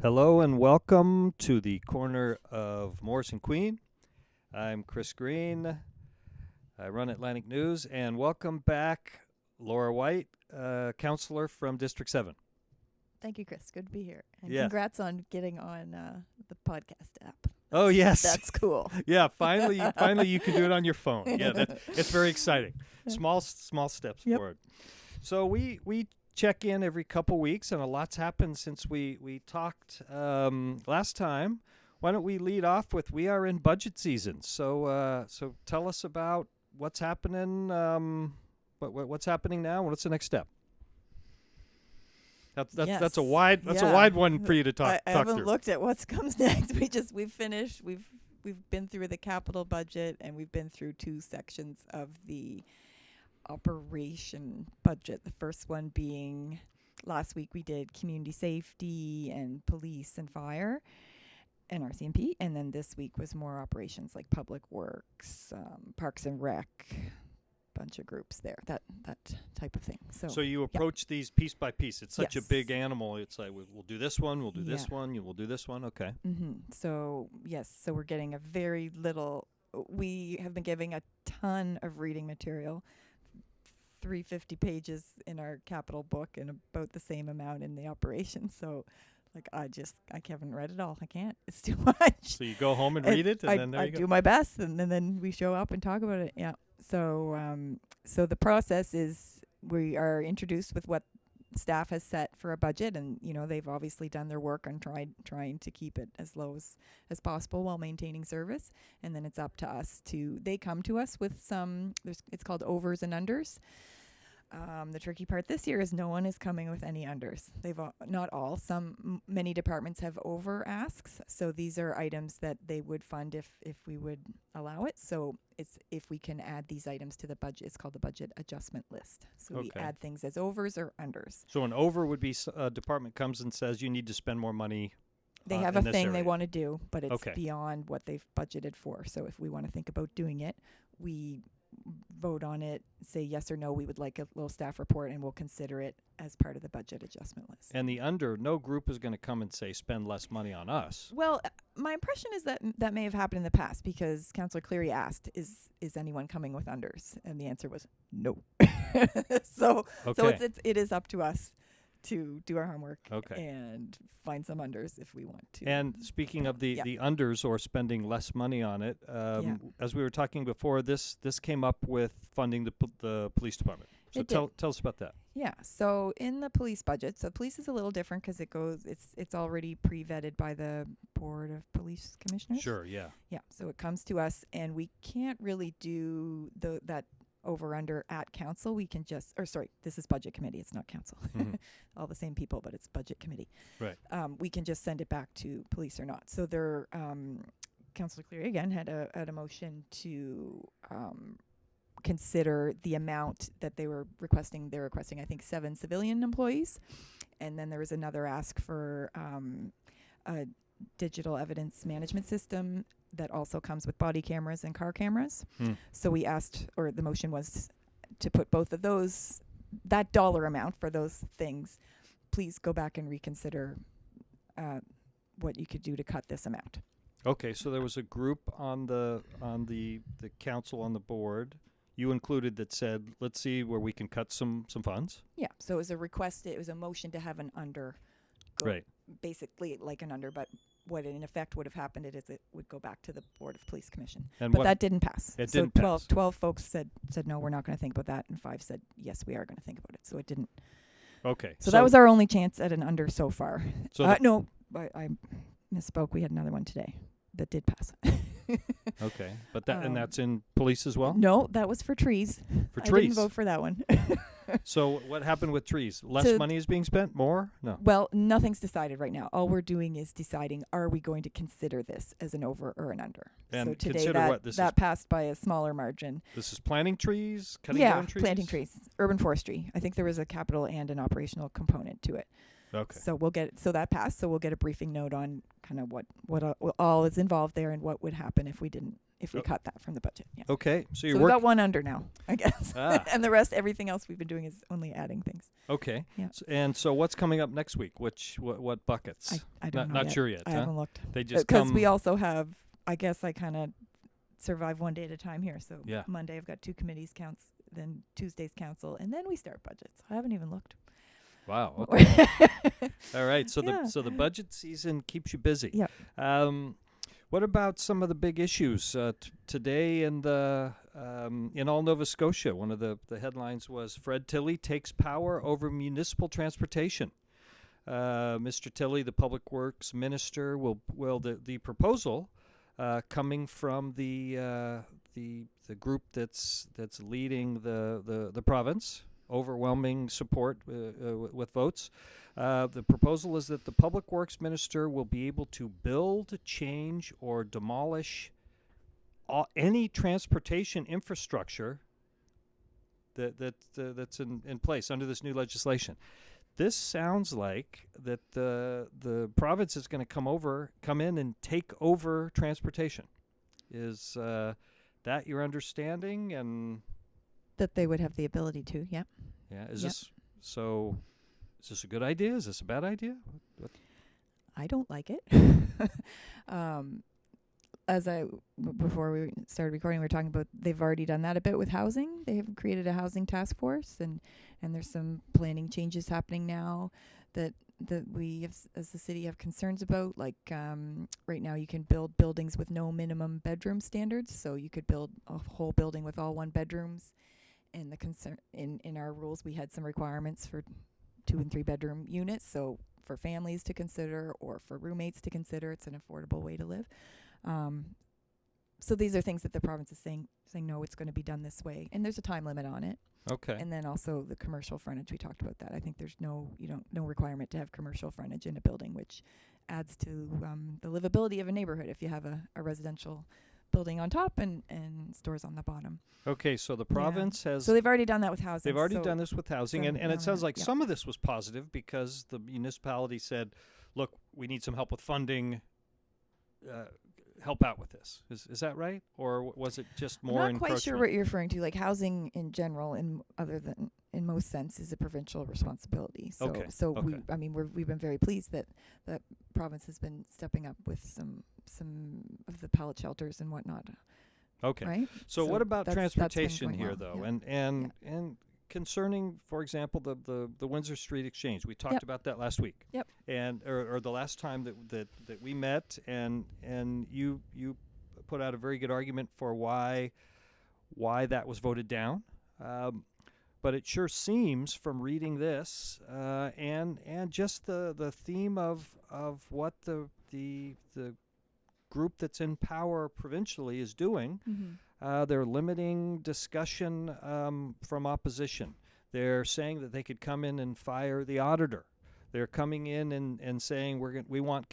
Hello and welcome to the corner of Morris and Queen. I'm Chris Green. I run Atlantic News, and welcome back, Laura White, Councillor from District 7. Thank you, Chris. Good to be here. And Yeah. congrats on getting on the podcast app. Oh, yes. That's cool. Yeah, finally you can do it on your phone. Yeah, it's very exciting. Small steps forward. So we check in every couple weeks, and a lot's happened since we talked last time. Why don't we lead off with, we are in budget season. So tell us about what's happening. What's happening now? What's the next step? That's a wide one for you to talk I haven't through. looked at what comes next. We've finished. We've been through the capital budget, and we've been through two sections of the operation budget. The first one being last week we did community safety and police and fire and RCMP, and then this week was more operations like public works, parks and rec, bunch of groups there, that type of thing. So you approach these piece by piece. It's such a Yes. big animal. It's like we'll do this one, we'll do this one, we'll do this one. Okay. So yes, so we're getting a very little. We have been giving a ton of reading material. 350 pages in our capital book and about the same amount in the operation. So like I haven't read it all. I can't. It's too much. So you go home and read it, and then there you go. I do my best, and then we show up and talk about it. Yeah. So the process is we are introduced with what staff has set for a budget, and they've obviously done their work on trying to keep it as low as possible while maintaining service. And then it's up to us they come to us with it's called overs and unders. The tricky part this year is no one is coming with any unders. Not all. Many departments have over asks. So these are items that they would fund if we would allow it. So it's if we can add these items to the budget. It's called the budget adjustment list. So we add things as overs or unders. So an over would be a department comes and says you need to spend more money. They have a thing they want to do, but it's Okay. beyond what they've budgeted for. So if we want to think about doing it, we vote on it, say yes or no. We would like a little staff report, and we'll consider it as part of the budget adjustment list. And the under, no group is going to come and say spend less money on us. Well, my impression is that may have happened in the past, because Councillor Cleary asked, "Is anyone coming with unders?" And the answer was no. So it is up to us to do our homework and find some unders if we want to. And speaking of the unders or spending less money on it, as we were talking before, this came up with funding the police department. So tell us about that. Yeah. So in the police budget, so police is a little different because it's already pre-vetted by the Board of Police Commissioners. Sure. Yeah. Yeah. So it comes to us, and we can't really do that over under at council. We can this is budget committee, it's not council. All the same people, but it's budget committee. Right. We can just send it back to police or not. So there, Councillor Cleary again had a motion to consider the amount that they were requesting. They're requesting, I think, 7 civilian employees, and then there was another ask for a digital evidence management system that also comes with body cameras and car cameras. So we asked, or the motion was to put both of those, that dollar amount for those things, please go back and reconsider what you could do to cut this amount. Okay, so there was a group on the council, on the board, you included, that said, let's see where we can cut some funds. Yeah, so it was a request, it was a motion to have an under. Basically like an under, but what in effect would have happened is it would go back to the Board of Police Commission. But that didn't pass. It didn't pass. 12 folks said no, we're not going to think about that, and 5 said yes, we are going to think about it. So it didn't. Okay. So that was our only chance at an under so far. So no, I misspoke. We had another one today that did pass. Okay, but that's in police as well? No, that was for trees. For I trees. didn't vote for that one. So what happened with trees? Less money is being spent? More? No. Well, nothing's decided right now. All we're doing is deciding, are we going to consider this as an over or an under? And so today consider what? That passed by a smaller margin. This is planting trees? Cutting down trees? Yeah, planting trees. Urban forestry. I think there was a capital and an operational component to it. Okay. So that passed. So we'll get a briefing note on kind of what all is involved there and what would happen if we if we cut that from the budget. Yeah. Okay, so you're So we've got one under now, I guess. Ah. And the rest, everything else we've been doing is only adding things. Okay. Yeah. And so what's coming up next week? What buckets? I don't know Not yet. sure yet. I huh? haven't looked. They just Because come. we also have, I guess I kind of survive one day at a time here. So Yeah. Monday I've got 2 committees then Tuesday's council, and then we start budgets. I haven't even looked. Wow. Okay. All right. So Yeah. the budget season keeps you busy. Yep. What about some of the big issues today in in all Nova Scotia? One of the headlines was Fred Tilley takes power over municipal transportation. Mr. Tilley, the Public Works Minister, the proposal coming from the group that's leading the province, overwhelming support with votes. The proposal is that the Public Works Minister will be able to build, change, or demolish any transportation infrastructure that's in place under this new legislation. This sounds like that the province is going to come in and take over transportation. Is that your understanding? And That they would have the ability to, yeah. yeah, is this a good idea? Is this a bad idea? What? I don't like it. Before we started recording, we were talking about they've already done that a bit with housing. They have created a housing task force, and there's some planning changes happening now that we as the city have concerns about. Like right now, you can build buildings with no minimum bedroom standards, so you could build a whole building with all 1 bedrooms. And the concern in our rules, we had some requirements for 2 and 3 bedroom units. So for families to consider or for roommates to consider, it's an affordable way to live. So these are things that the province is saying no, it's going to be done this way, and there's a time limit on it. Okay. And then also the commercial frontage, we talked about that. I think there's no requirement to have commercial frontage in a building, which adds to the livability of a neighborhood if you have a residential building on top and stores on the bottom. Okay, so the province has... So they've already done that with housing. They've already done this with housing, and it sounds like yeah. some of this was positive because the municipality said, look, we need some help with funding, help out with this. Is that right? Or was it just more I'm not quite sure encroachment? what you're referring to. Like housing in general, in most sense, is a provincial responsibility. So, Okay. we've been very pleased that the province has been stepping up with some of the pallet shelters and whatnot. Okay. Right. So what about that's been transportation going here, well, though? yeah. And concerning, for example, the Windsor Street Exchange. We talked Yep. about that last week. Yep. And or the last time that we met, and you put out a very good argument for why that was voted down. But it sure seems from reading this and just the theme of what the group that's in power provincially is doing. Mm-hmm. They're limiting discussion from opposition. They're saying that they could come in and fire the auditor. They're coming in and saying we want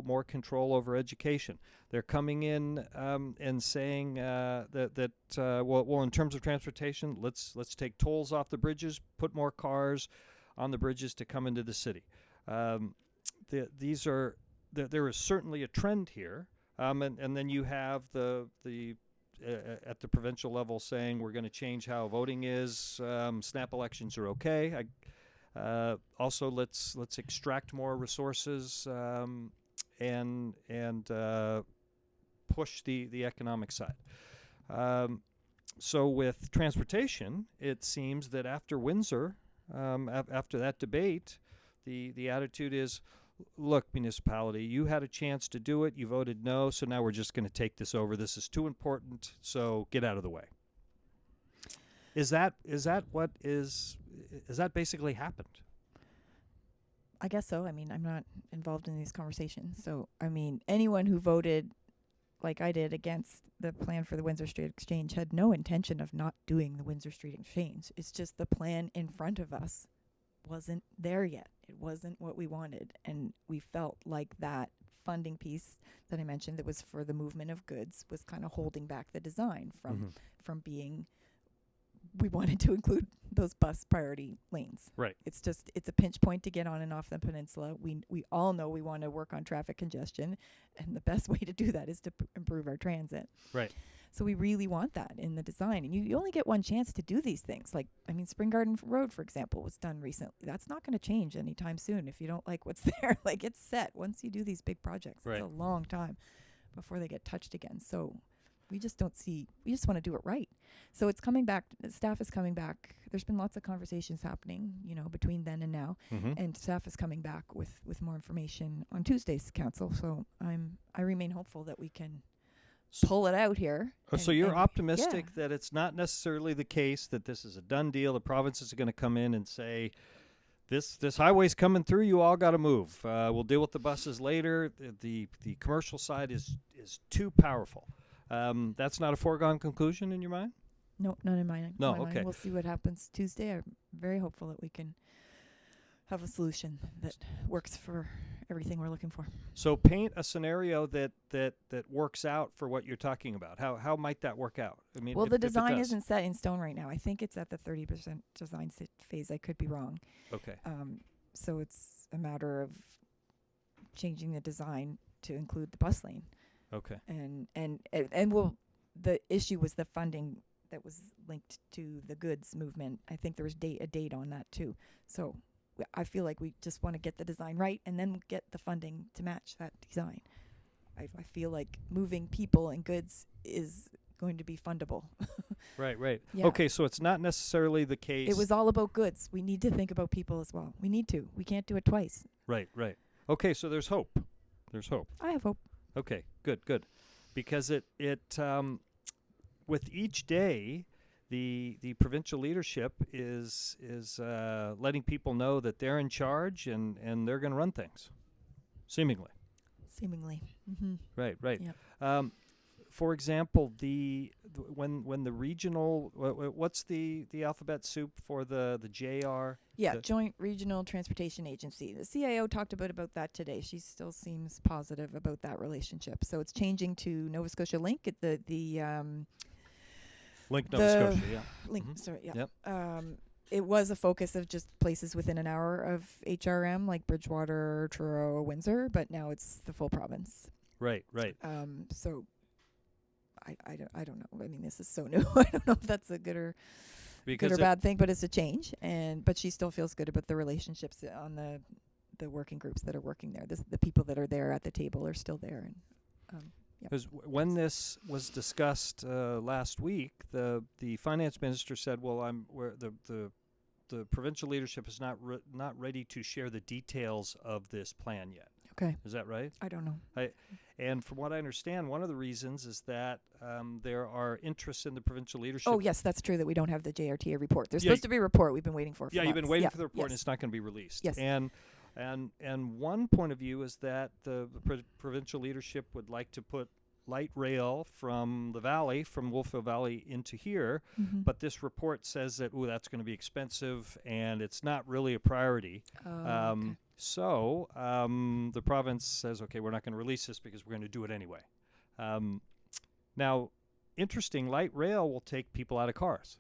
more control over education. They're coming in and saying that in terms of transportation, let's take tolls off the bridges, put more cars on the bridges to come into the city. There is certainly a trend here, and then you have the at the provincial level saying we're going to change how voting is. Snap elections are okay. Also, let's extract more resources and push the economic side. So with transportation, it seems that after Windsor, after that debate, the attitude is, look, municipality, you had a chance to do it. You voted no, so now we're just going to take this over. This is too important, so get out of the way. Is that basically happened? I guess so. I mean, I'm not involved in these conversations. So, I mean, anyone who voted like I did against the plan for the Windsor Street Exchange had no intention of not doing the Windsor Street Exchange. It's just the plan in front of us wasn't there yet. It wasn't what we wanted. And we felt like that funding piece that I mentioned that was for the movement of goods was kind of holding back the design from being we wanted to include those bus priority lanes. Right. It's a pinch point to get on and off the peninsula. We all know we want to work on traffic congestion, and the best way to do that is to improve our transit. Right. So we really want that in the design. And you only get one chance to do these things. Like, I mean, Spring Garden Road, for example, was done recently. That's not going to change anytime soon if you don't like what's there. Like, it's set. Once you do these big projects, Right. it's a long time before they get touched again. So we just want to do it right. So it's coming back. Staff is coming back. There's been lots of conversations happening, between then and now. Mm-hmm. And staff is coming back with more information on Tuesday's council. So I remain hopeful that we can pull it out here. So you're optimistic that it's not necessarily the case that this is a done deal. The province is going to come in and say, this highway's coming through. You all got to move. We'll deal with the buses later. The commercial side is too powerful. That's not a foregone conclusion in your mind? No, none in mine. No, my okay. Mind. We'll see what happens Tuesday. I'm very hopeful that we can have a solution that works for everything we're looking for. So paint a scenario that works out for what you're talking about. How might that work out? I mean, well, if the it design does. isn't set in stone right now. I think it's at the 30% design phase. I could be wrong. Okay. So it's a matter of changing the design to include the bus lane. Okay. And the issue was the funding that was linked to the goods movement. I think there was a date on that too. So I feel like we just want to get the design right and then get the funding to match that design. I feel like moving people and goods is going to be fundable. Right. Yeah. Okay, so it's not necessarily the case. It was all about goods. We need to think about people as well. We need to. We can't do it twice. Right. Okay, so there's hope. I have hope. Okay, good. Because it with each day, the provincial leadership is letting people know that they're in charge and they're going to run things, seemingly. Mm-hmm. Right. Yep. For example, when the regional what's the alphabet soup for the JR? Yeah, Joint Regional Transportation Agency. The CIO talked about that today. She still seems positive about that relationship. So it's changing to Nova Scotia Link. Link Nova Scotia, yeah. Link, Mm-hmm. sorry, yeah. Yep. It was a focus of just places within an hour of HRM, like Bridgewater, Truro, Windsor, but now it's the full province. Right. So I don't know. I mean, this is so new. I don't know if that's a good or bad thing, but it's a change. But she still feels good about the relationships on the working groups that are working there. The people that are there at the table are still there. And because when this was discussed last week, the finance minister said, "Well, the provincial leadership is not ready to share the details of this plan yet." Okay. Is that right? I don't know. And from what I understand, one of the reasons is that there are interests in the provincial leadership. Oh, yes, that's true that we don't have the JRTA report. There's supposed to be a report we've been waiting for Yeah, months. you've been waiting for the report, yes. and it's not going to be released. Yes. And one point of view is that the provincial leadership would like to put light rail from the valley, from Wolfville Valley into here, Mm-hmm. but this report says that, that's going to be expensive and it's not really a priority. Okay. So the province says, okay, we're not going to release this because we're going to do it anyway. Now, interesting, light rail will take people out of cars.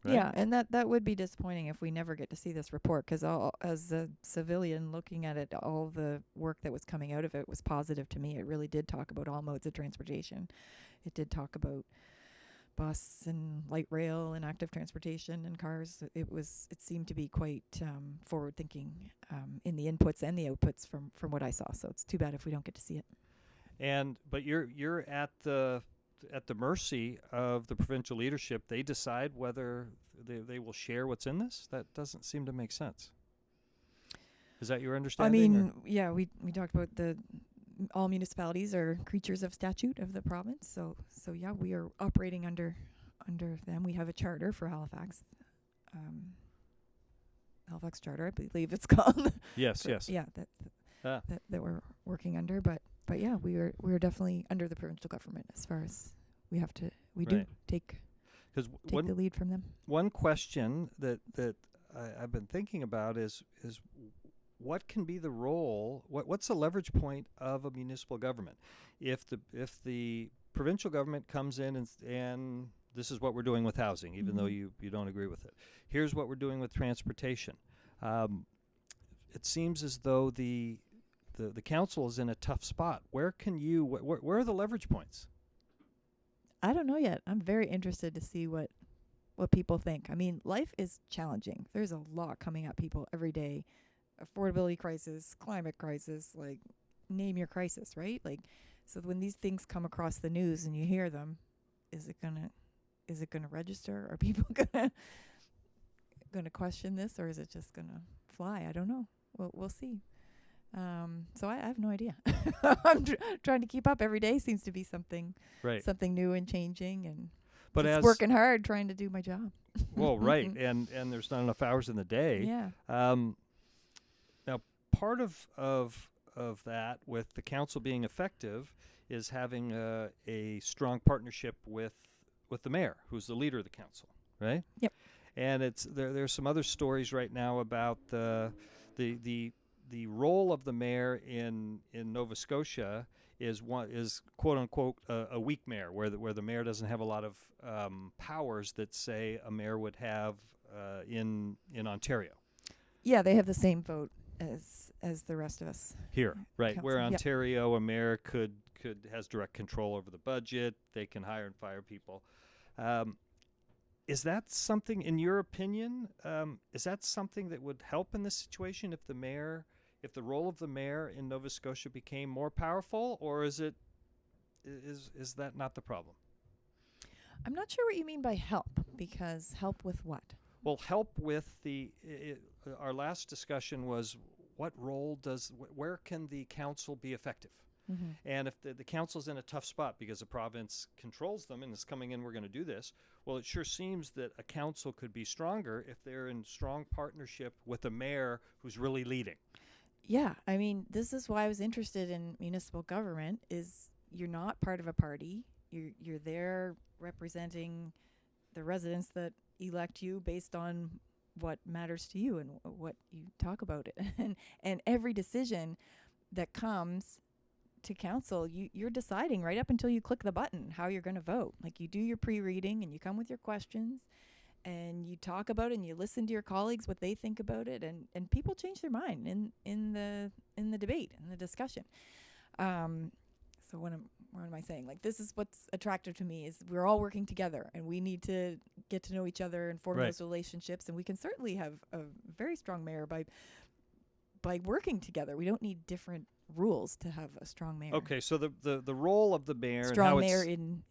Right? Yeah, and that would be disappointing if we never get to see this report, because as a civilian looking at it, all the work that was coming out of it was positive to me. It really did talk about all modes of transportation. It did talk about bus and light rail and active transportation and cars. It seemed to be quite forward thinking in the inputs and the outputs from what I saw. So it's too bad if we don't get to see it. But you're at the mercy of the provincial leadership. They decide whether they will share what's in this. That doesn't seem to make sense. Is that your understanding? Yeah, we talked about all municipalities are creatures of statute of the province. So yeah, we are operating under them. We have a charter for Halifax. Halifax Charter, I believe it's called. Yes. Yeah, that we're working under, but yeah, we're definitely under the provincial government as far as we do take the lead from them. One question that I've been thinking about is what can be the role? What's the leverage point of a municipal government? If the provincial government comes in and this is what we're doing with housing, even though you don't agree with it. Here's what we're doing with transportation. It seems as though the council is in a tough spot. Where can you? Where are the leverage points? I don't know yet. I'm very interested to see what people think. I mean, life is challenging. There's a lot coming at people every day. Affordability crisis, climate crisis, like name your crisis, right? Like, so when these things come across the news and you hear them, is it gonna register? Are people gonna question this, or is it just gonna fly? I don't know. We'll see. So I have no idea. I'm trying to keep up every day. Seems to be something new and changing, and but just working hard trying to do my job. Well, right, and there's not enough hours in the day. Yeah. Now, part of that, with the council being effective, is having a strong partnership with the mayor, who's the leader of the council, right? Yep. And it's there's some other stories right now about the role of the mayor in Nova Scotia is quote unquote a weak mayor, where the mayor doesn't have a lot of powers that, say, a mayor would have in Ontario. Yeah, they have the same vote as the rest of us here, right? council. Where Ontario, a mayor has direct control over the budget. They can hire and fire people. Is that something, in your opinion, is that something that would help in this situation if the role of the mayor in Nova Scotia became more powerful, or is that not the problem? I'm not sure what you mean by help, because help with what? Well, help with our last discussion was where can the council be effective? Mm-hmm. And if the council's in a tough spot because the province controls them and is coming in, we're going to do this. Well, it sure seems that a council could be stronger if they're in strong partnership with a mayor who's really leading. Yeah, I mean, this is why I was interested in municipal government. Is you're not part of a party. You're there representing the residents that elect you based on what matters to you and what you talk about it. and every decision that comes to council, you're deciding right up until you click the button how you're going to vote. Like, you do your pre-reading and you come with your questions and you talk about it and you listen to your colleagues what they think about it, and people change their mind in the debate, in the discussion. So what am I saying? Like, this is what's attractive to me, is we're all working together and we need to get to know each other and form those relationships, and we can certainly have a very strong mayor by working together. We don't need different rules to have a strong mayor. Okay, so the role of the mayor, strong mayor in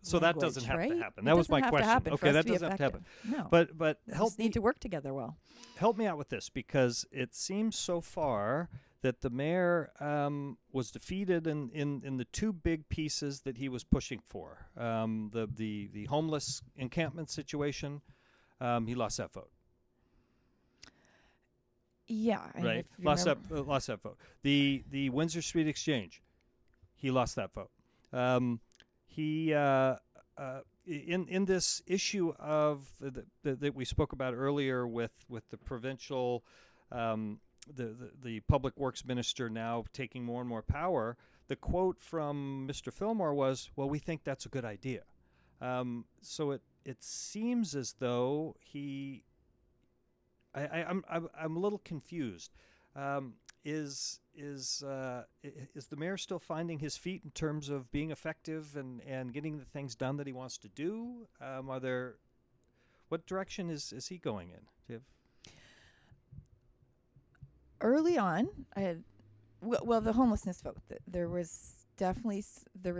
so that doesn't have to happen. That was my question. Okay, that doesn't have to happen. No, but we just need to work together well. Help me out with this, because it seems so far that the mayor was defeated in the two big pieces that he was pushing for. The homeless encampment situation, he lost that vote. Yeah, right. Lost that vote. The Windsor Street Exchange, he lost that vote. He in this issue of that we spoke about earlier with the provincial, the public works minister now taking more and more power. The quote from Mr. Fillmore was, "Well, we think that's a good idea." So it seems as though he. I'm a little confused. Is the mayor still finding his feet in terms of being effective and getting the things done that he wants to do? What direction is he going in? Do you have? Early on, I had the homelessness vote. There was definitely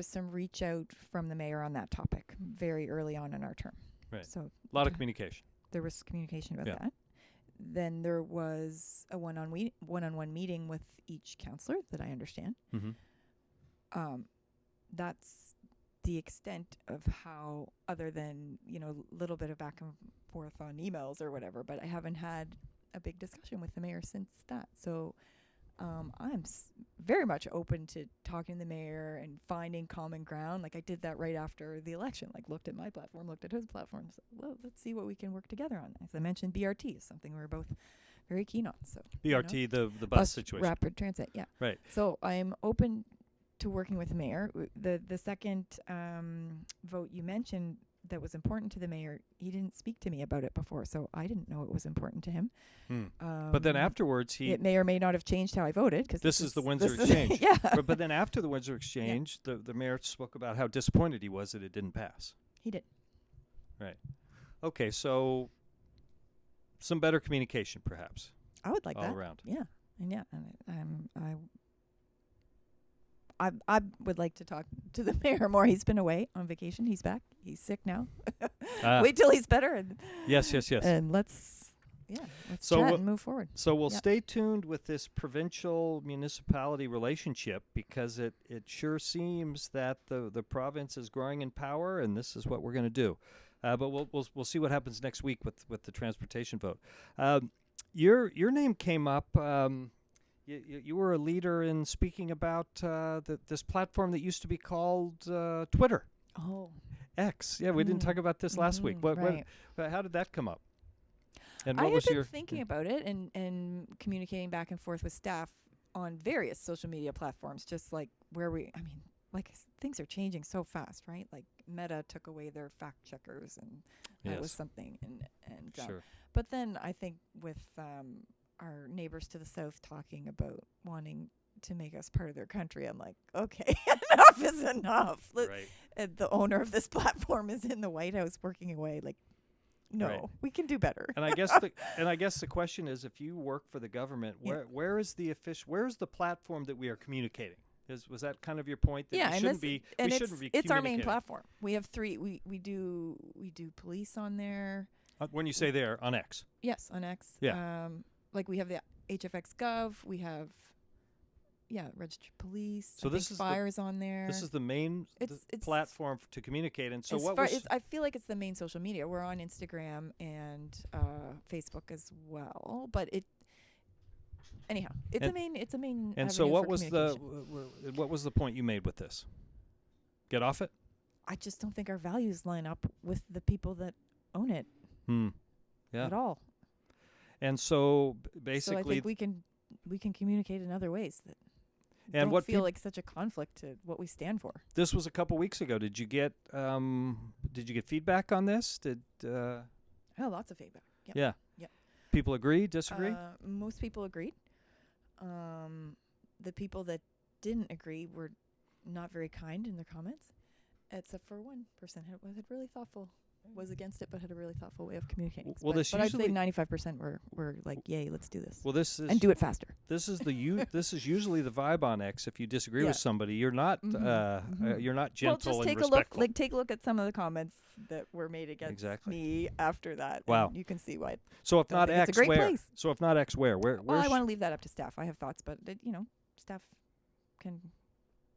some reach out from the mayor on that topic very early on in our term. Right. So a lot of communication. There was communication about that. Then there was a one-on-one meeting with each councillor that I understand. Mm-hmm. That's the extent of how, other than, little bit of back and forth on emails or whatever, but I haven't had a big discussion with the mayor since that. So I'm very much open to talking to the mayor and finding common ground. Like, I did that right after the election, like looked at my platform, looked at his platform. So, well, let's see what we can work together on. As I mentioned, BRT is something we're both very keen on. So BRT, the bus situation. Rapid transit, yeah. Right. So I'm open to working with the mayor. The second vote you mentioned, that was important to the mayor, he didn't speak to me about it before, so I didn't know it was important to him. But then afterwards, it may or may not have changed how I voted. Cause this is the Windsor Exchange. Yeah. But then after the Windsor Exchange, the mayor spoke about how disappointed he was that it didn't pass. He did. Right. Okay, so some better communication, perhaps. I would like all that. around. Yeah, and I would like to talk to the mayor more. He's been away on vacation. He's back. He's sick now. Wait till he's better. And yes. And let's so chat and move forward. So we'll stay tuned with this provincial municipality relationship, because it sure seems that the province is growing in power, and this is what we're going to do. But we'll see what happens next week with the transportation vote. Your name came up. You were a leader in speaking about this platform that used to be called Twitter. Oh, X. Yeah, we didn't talk about this last week. What how did that come up? And what I was had your been thinking about it and communicating back and forth with staff on various social media platforms, just like things are changing so fast, right? Like Meta took away their fact checkers, and that was something. And sure. But then I think with our neighbors to the south talking about wanting to make us part of their country, I'm like, okay, enough is enough. Right. The owner of this platform is in the White House working away. Like, no, we can do better. And I guess the question is, if you work for the government, where's the platform that we are communicating? Was that kind of your point? That we shouldn't be it's our main platform. We have 3. We do police on there. When you say there, on X. Yes, on X. Yeah. Like we have the HFX Gov. We have registered police. So this is fires on there. This is the main platform to communicate. And so I feel like it's the main social media. We're on Instagram and Facebook as well, but it's a main. And so what was the point you made with this? Get off it? I just don't think our values line up with the people that own it. Yeah. At all. And so basically, I think we can communicate in other ways that and don't feel like such a conflict to what we stand for. This was a couple weeks ago. Did you get feedback on this? Lots of feedback. Yep. Yeah. Yep. People agree, disagree? Most people agreed. The people that didn't agree were not very kind in their comments, except for one person who was really thoughtful. Was against it, but had a really thoughtful way of communicating. Well, but I'd say 95% were like, "Yay, let's do this." Well, this is and do it faster. This is this is usually the vibe on X. If you disagree with somebody, you're not you're not gentle and respectful. Take a look at some of the comments that were made against me after that. Wow, and you can see why. So if not X, where? Place. So if not X, where? Well, I want to leave that up to staff. I have thoughts, but staff can.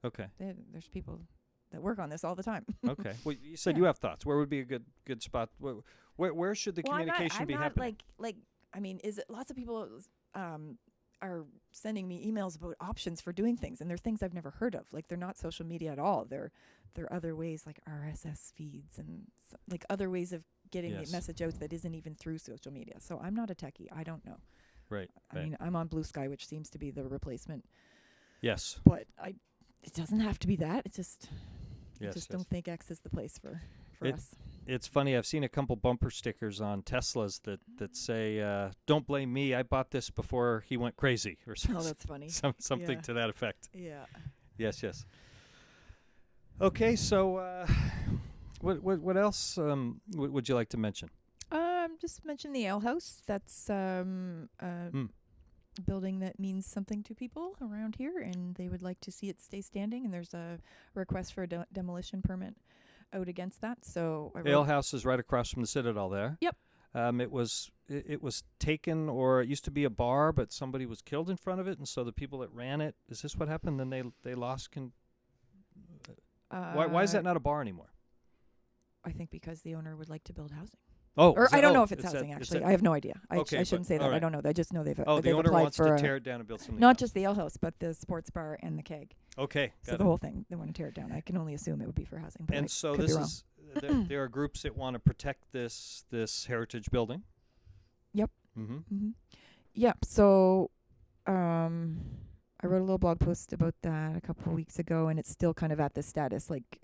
Okay. There's people that work on this all the time. Okay. Well, you said you have thoughts. Where would be a good spot? Where should the communication be happening? Is it lots of people are sending me emails about options for doing things, and they're things I've never heard of. Like, they're not social media at all. They're other ways, like RSS feeds and like other ways of getting the message out that isn't even through social media. So I'm not a techie. I don't know. Right. I mean, I'm on Blue Sky, which seems to be the replacement. Yes. But it doesn't have to be that. It just I just don't think X is the place for us. It's funny. I've seen a couple bumper stickers on Teslas that say, "Don't blame me. I bought this before he went crazy," or something. Oh, that's funny. Something to that effect. Yeah. Yes. Okay. So, what else would you like to mention? Just mention the Ale House. That's building that means something to people around here, and they would like to see it stay standing, and there's a request for a demolition permit out against that. So Ale House is right across from the Citadel there. Yep. It was taken, or it used to be a bar, but somebody was killed in front of it, and so the people that ran it, is this what happened? Then they lost why is that not a bar anymore? I think because the owner would like to build housing. Oh, or I don't know if it's housing, actually. I have no idea. I shouldn't say that. Right. I don't know. I just know they've the owner wants to tear it down and build something not else. just the Ale House, but the sports bar and the keg. Okay. So the whole thing, they want to tear it down. I can only assume it would be for housing. But and so this is, there are groups that want to protect this heritage building. Yep. Mm-hmm. Yep. So I wrote a little blog post about that a couple of weeks ago, and it's still kind of at this status. Like,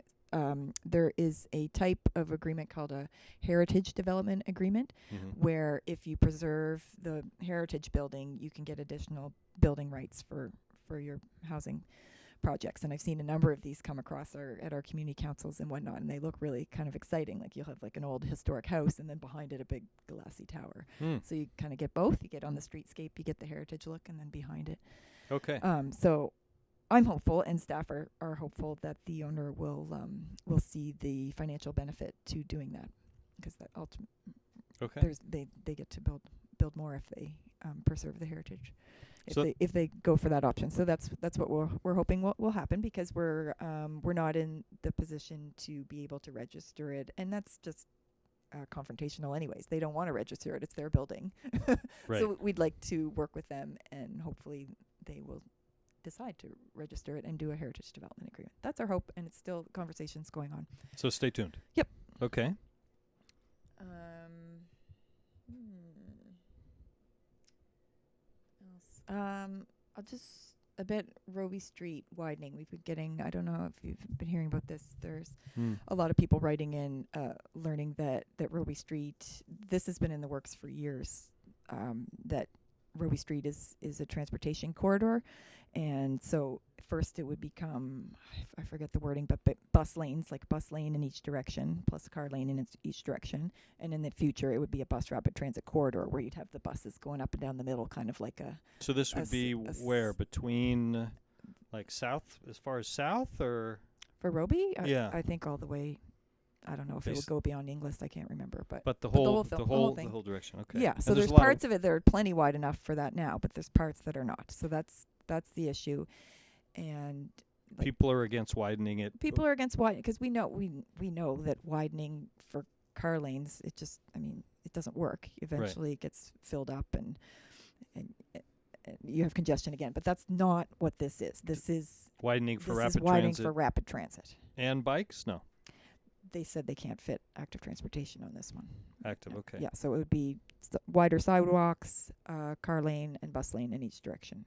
there is a type of agreement called a heritage development agreement, where if you preserve the heritage building, you can get additional building rights for your housing projects. And I've seen a number of these come across at our community councils and whatnot, and they look really kind of exciting. Like, you'll have like an old historic house and then behind it a big glassy tower. So you kind of get both. You get on the streetscape, you get the heritage look, and then behind it. Okay. So I'm hopeful, and staff are hopeful, that the owner will see the financial benefit to doing that, because that Okay. they get to build more if they preserve the heritage. So If they go for that option. So that's what we're hoping will happen, because we're not in the position to be able to register it, and that's just confrontational anyways. They don't want to register it. It's their building. Right. So we'd like to work with them, and hopefully they will decide to register it and do a heritage development agreement. That's our hope, and it's still conversations going on. So stay tuned. Yep. Okay. I'll just a bit Roby Street widening. We've been getting, I don't know if you've been hearing about this. There's a lot of people writing in, learning that Roby Street, this has been in the works for years, that Roby Street is a transportation corridor. And so first it would become, I forget the wording, but bus lanes, like bus lane in each direction, plus a car lane in each direction. And in the future, it would be a bus rapid transit corridor where you'd have the buses going up and down the middle, kind of like a... So this would be where? Between, like, south, as far as south, or? For Roby? Yeah. I think all the way... I don't know if it would go beyond Inglis. I can't remember, but the whole direction. Okay. Yeah. So there's parts of it that are plenty wide enough for that now, but there's parts that are not. So that's the issue, and like, people are against widening it. People are against widening because we know that widening for car lanes, it doesn't work. Eventually, it gets filled up and you have congestion again. But that's not what this is. This is widening for rapid transit and bikes. No. They said they can't fit active transportation on this one. Active, okay. Yeah, so it would be wider sidewalks, car lane, and bus lane in each direction.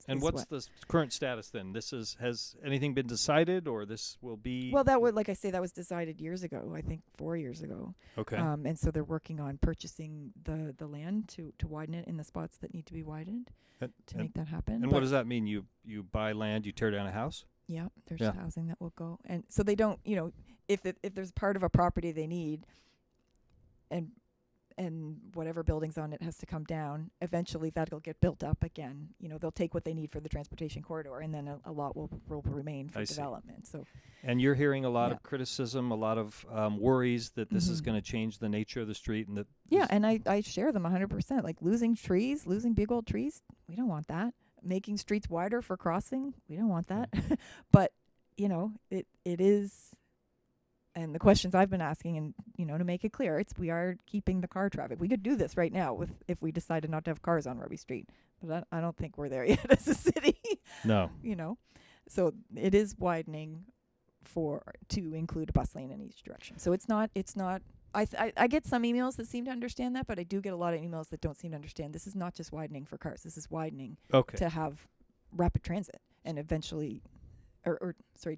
What's the current status then? Has anything been decided, or this will be? Well, that was decided years ago. I think 4 years ago. Okay. And so they're working on purchasing the land to widen it in the spots that need to be widened to make that happen. And what does that mean? You buy land, you tear down a house? Yeah, there's housing that will go, and so they don't. If there's part of a property they need, and whatever building's on it has to come down, eventually that'll get built up again. They'll take what they need for the transportation corridor, and then a lot will remain for development. So, and you're hearing a lot of criticism, a lot of worries that this is going to change the nature of the street, and that. Yeah, and I share them 100%. Like losing big old trees, we don't want that. Making streets wider for crossing, we don't want that. But it is. And the questions I've been asking, and to make it clear, we are keeping the car traffic. We could do this right now if we decided not to have cars on Roby Street, but I don't think we're there yet as a city. No. So it is widening to include a bus lane in each direction. So it's not. I get some emails that seem to understand that, but I do get a lot of emails that don't seem to understand. This is not just widening for cars. This is widening to have rapid transit and eventually.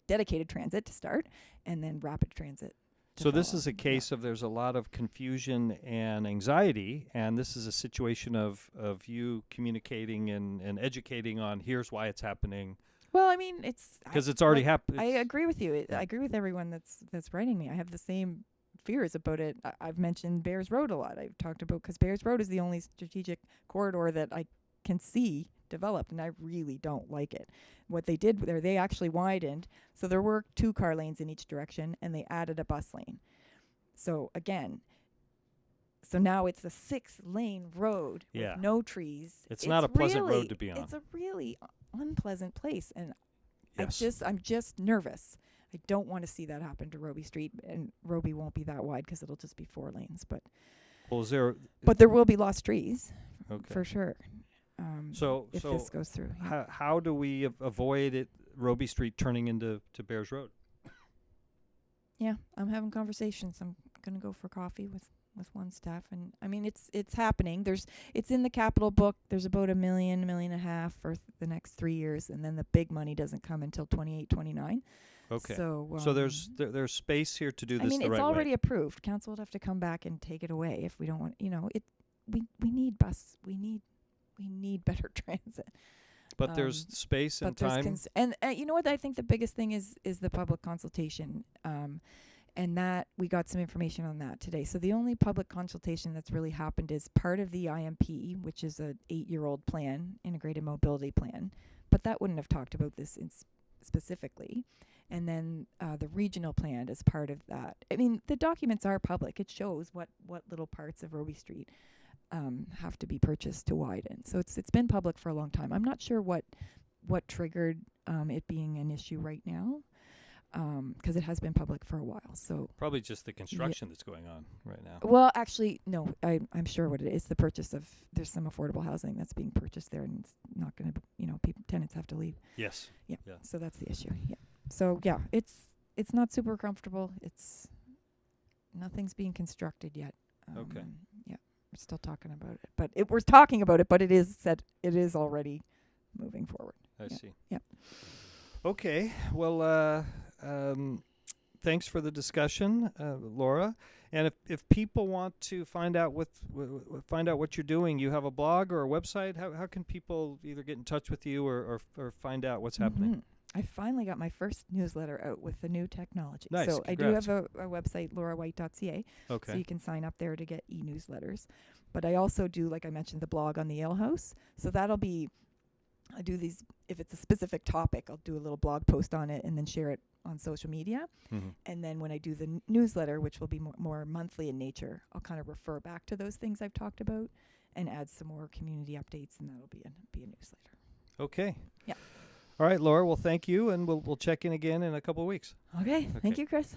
Dedicated transit to start, and then rapid transit. So this is a case of there's a lot of confusion and anxiety, and this is a situation of you communicating and educating on here's why it's happening. Well, I mean, it's because it's already happened. I agree with you. I agree with everyone that's writing me. I have the same fears about it. I've mentioned Bears Road a lot. I've talked about because Bears Road is the only strategic corridor that I can see developed, and I really don't like it. What they did there, they actually widened, so there were 2 car lanes in each direction, and they added a bus lane. So now it's a 6-lane road with no trees. It's not a pleasant road to be on. It's a really unpleasant place, and yes. I'm just nervous. I don't want to see that happen to Roby Street, and Roby won't be that wide because it'll just be 4 lanes. But there will be lost trees, for sure. If this goes through. How do we avoid Roby Street turning into Bears Road? Yeah, I'm having conversations. I'm going to go for coffee with one staff, and I mean it's happening. It's in the capital book. There's about $1.5 million for the next 3 years, and then the big money doesn't come until 28, 29. Okay. So, So there's space here to do this I mean, the it's right already way. approved. Council would have to come back and take it away if we don't want. We need we need better transit. But there's space and But there's time. and you know what I think the biggest thing is the public consultation, and that we got some information on that today. So the only public consultation that's really happened is part of the IMP, which is a 8-year-old plan, integrated mobility plan, but that wouldn't have talked about this specifically. And then the regional plan is part of that. I mean, the documents are public. It shows what little parts of Roby Street have to be purchased to widen. So it's been public for a long time. I'm not sure what triggered it being an issue right now, because it has been public for a while. So Probably just the construction that's going on right now. well, actually, no. I'm sure what it is. The purchase of there's some affordable housing that's being purchased there, and it's not going to. Tenants have to leave. Yes. Yeah. Yeah. So that's the issue. Yeah. So yeah, it's not super comfortable. Nothing's being constructed yet. Okay. Yeah, we're still talking about it, but we're talking about it, but it is already moving forward. I Yeah. see. Yeah. Okay. Well, thanks for the discussion, Laura. And if people want to find out what you're doing, you have a blog or a website. How can people either get in touch with you or find out what's happening? I finally got my first newsletter out with the new technology. Nice, So congrats. I do have a website, laurawhite.ca. Okay. So you can sign up there to get e-newsletters. But I also do, like I mentioned, the blog on the Ale House. So that'll be, I do these, if it's a specific topic, I'll do a little blog post on it and then share it on social media. Mm-hmm. And then when I do the newsletter, which will be more monthly in nature, I'll kind of refer back to those things I've talked about and add some more community updates, and that'll be a newsletter. Okay. Yeah. All right, Laura. Well, thank you, and we'll check in again in a couple of weeks. Okay. Thank Okay. you, Chris.